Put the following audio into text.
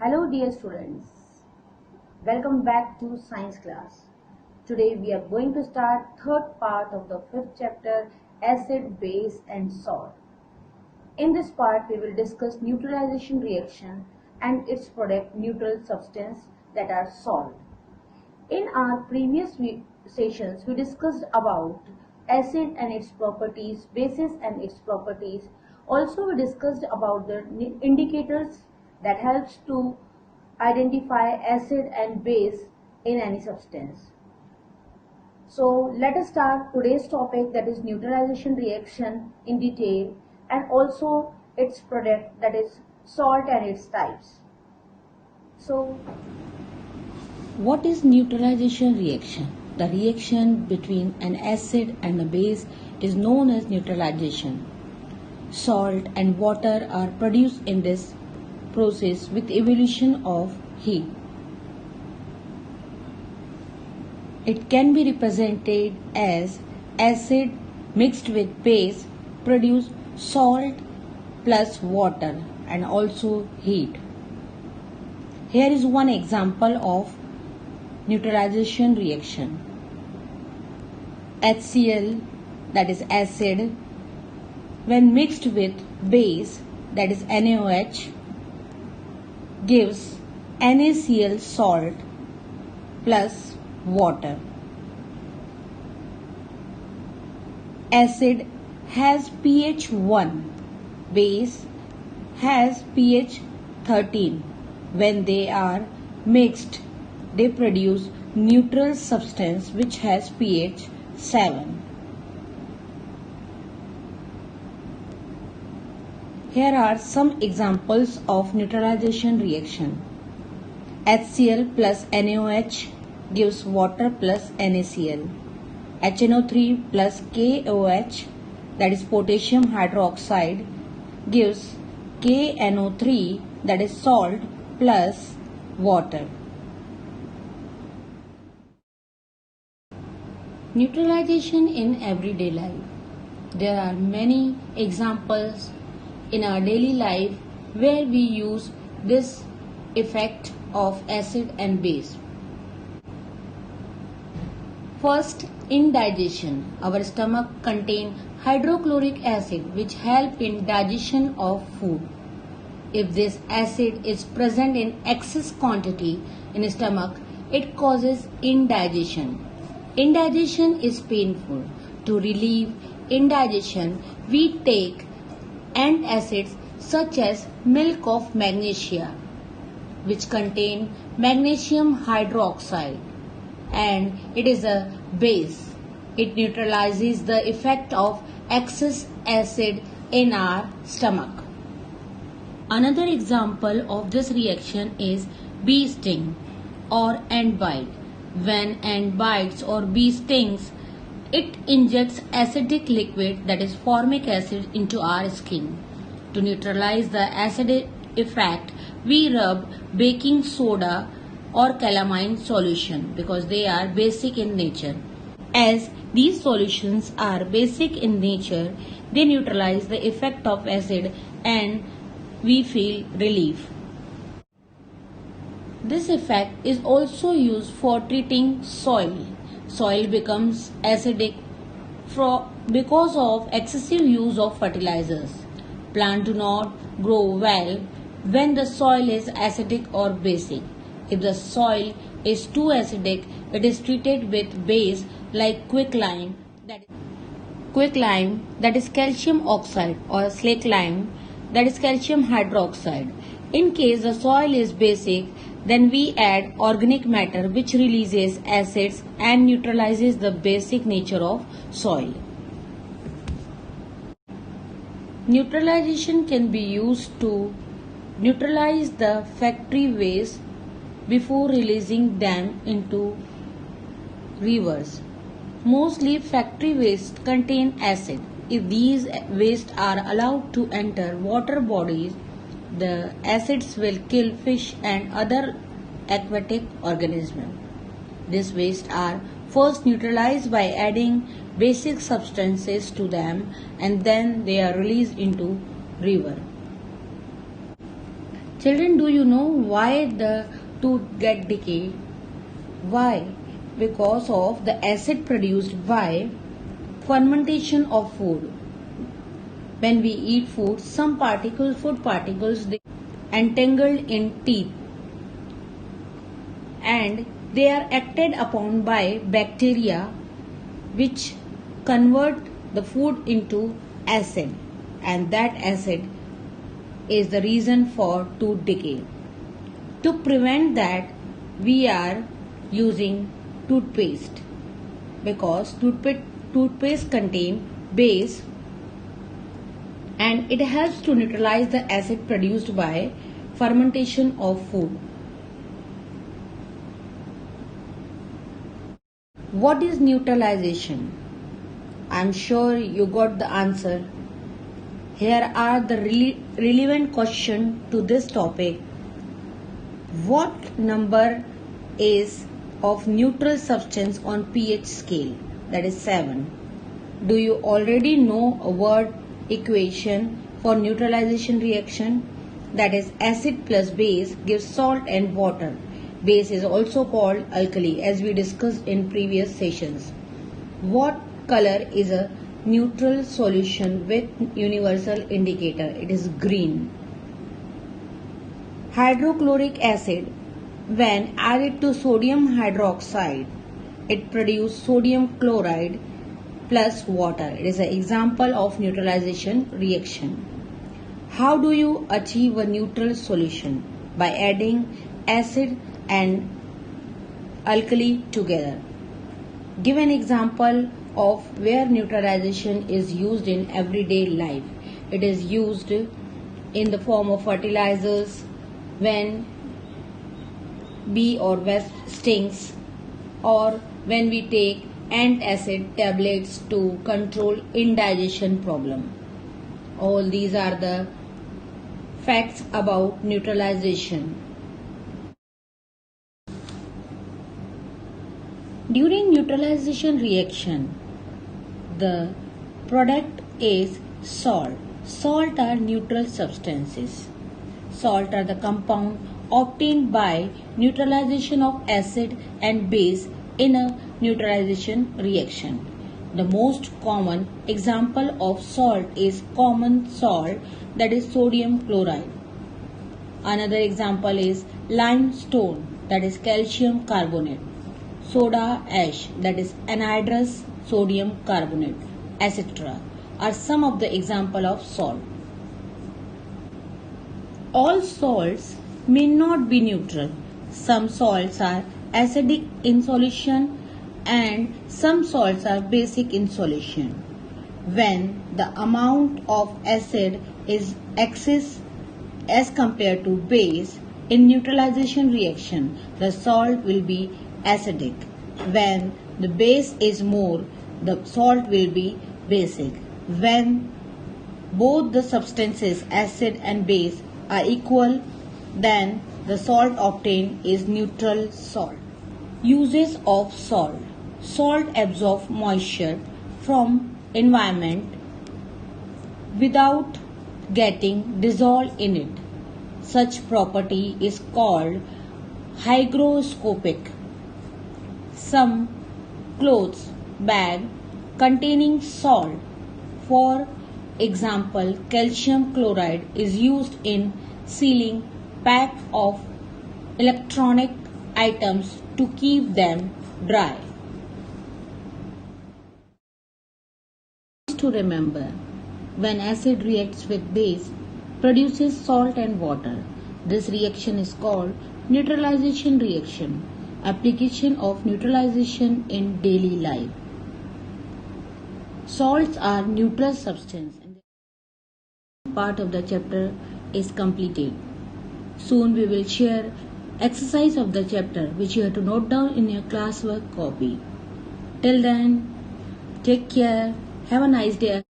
Hello dear students, welcome back to science class. Today we are going to start third part of the fifth chapter, acid, base and salt. In this part we will discuss neutralization reaction and its product neutral substance that are salt. In our previous sessions we discussed about acid and its properties, bases and its properties. Also we discussed about the indicators that helps to identify acid and base in any substance. So let us start today's topic, that is neutralization reaction, in detail, and also its product, that is salt and its types. So what is neutralization reaction? The reaction between an acid and a base is known as neutralization. Salt and water are produced in this process with evolution of heat. It can be represented as acid mixed with base produce salt plus water and also heat. Here is one example of neutralization reaction. HCl, that is acid, when mixed with base, that is NaOH, gives NaCl salt plus water. Acid has pH 1, base has pH 13. When they are mixed, they produce neutral substance which has pH 7. Here are some examples of neutralization reaction. HCl plus NaOH gives water plus NaCl. HNO3 plus KOH, that is potassium hydroxide, gives KNO3, that is salt plus water. Neutralization in everyday life. There are many examples in our daily life where we use this effect of acid and base. First, indigestion. Our stomach contains hydrochloric acid which help in digestion of food. If this acid is present in excess quantity in the stomach, it causes indigestion. Indigestion is painful. To relieve indigestion, we take antacids such as milk of magnesia, which contain magnesium hydroxide, and it is a base. It neutralizes the effect of excess acid in our stomach. Another example of this reaction is bee sting or ant bite. When ant bites or bee stings, it injects acidic liquid, that is formic acid, into our skin. To neutralize the acidic effect, we rub baking soda or calamine solution because they are basic in nature. As these solutions are basic in nature, they neutralize the effect of acid and we feel relief. This effect is also used for treating soil. Soil becomes acidic because of excessive use of fertilizers. Plants do not grow well when the soil is acidic or basic. If the soil is too acidic, it is treated with base like quicklime, that is calcium oxide, or slake lime, that is calcium hydroxide. In case the soil is basic, then we add organic matter which releases acids and neutralizes the basic nature of soil. Neutralization can be used to neutralize the factory waste before releasing them into rivers. Mostly factory waste contain acid. If these wastes are allowed to enter water bodies, the acids will kill fish and other aquatic organisms. These wastes are first neutralized by adding basic substances to them and then they are released into river. Children, do you know why the tooth get decay? Why? Because of the acid produced by fermentation of food. When we eat food, some food particles, they entangled in teeth, and they are acted upon by bacteria which convert the food into acid, and that acid is the reason for tooth decay. To prevent that, we are using toothpaste, because toothpaste contain base and it helps to neutralize the acid produced by fermentation of food. What is neutralization? I am sure you got the answer. Here are the relevant questions to this topic. What number is of neutral substance on pH scale? That is 7. Do you already know a word equation for neutralization reaction? That is acid plus base gives salt and water. Base is also called alkali, as we discussed in previous sessions. What color is a neutral solution with universal indicator? It is green. Hydrochloric acid, when added to sodium hydroxide, it produces sodium chloride plus water. It is an example of neutralization reaction. How do you achieve a neutral solution? By adding acid and alkali together. Give an example of where neutralization is used in everyday life. It is used in the form of fertilizers when bee or wasp stings, or when we take antacid tablets to control indigestion problem. All these are the facts about neutralization. During neutralization reaction, the product is salt. Salt are neutral substances. Salt are the compound obtained by neutralization of acid and base in a neutralization reaction. The most common example of salt is common salt, that is sodium chloride. Another example is limestone, that is calcium carbonate. Soda ash, that is anhydrous sodium carbonate, etc. are some of the example of salt. All salts may not be neutral. Some salts are acidic in solution and some salts are basic in solution. When the amount of acid is excess as compared to base in neutralization reaction, the salt will be acidic. When the base is more, the salt will be basic. When both the substances acid and base are equal, then the salt obtained is neutral salt. Uses of salt. Salt absorbs moisture from environment without getting dissolved in it. Such property is called hygroscopic. Some clothes bag containing salt, for example calcium chloride, is used in sealing pack of electronic items to keep them dry. To remember, when acid reacts with base, produces salt and water. This reaction is called neutralization reaction. Application of neutralization in daily life. Salts are neutral substance, and the part of the chapter is completed. Soon we will share exercise of the chapter which you have to note down in your classwork copy. Till then, take care. Have a nice day.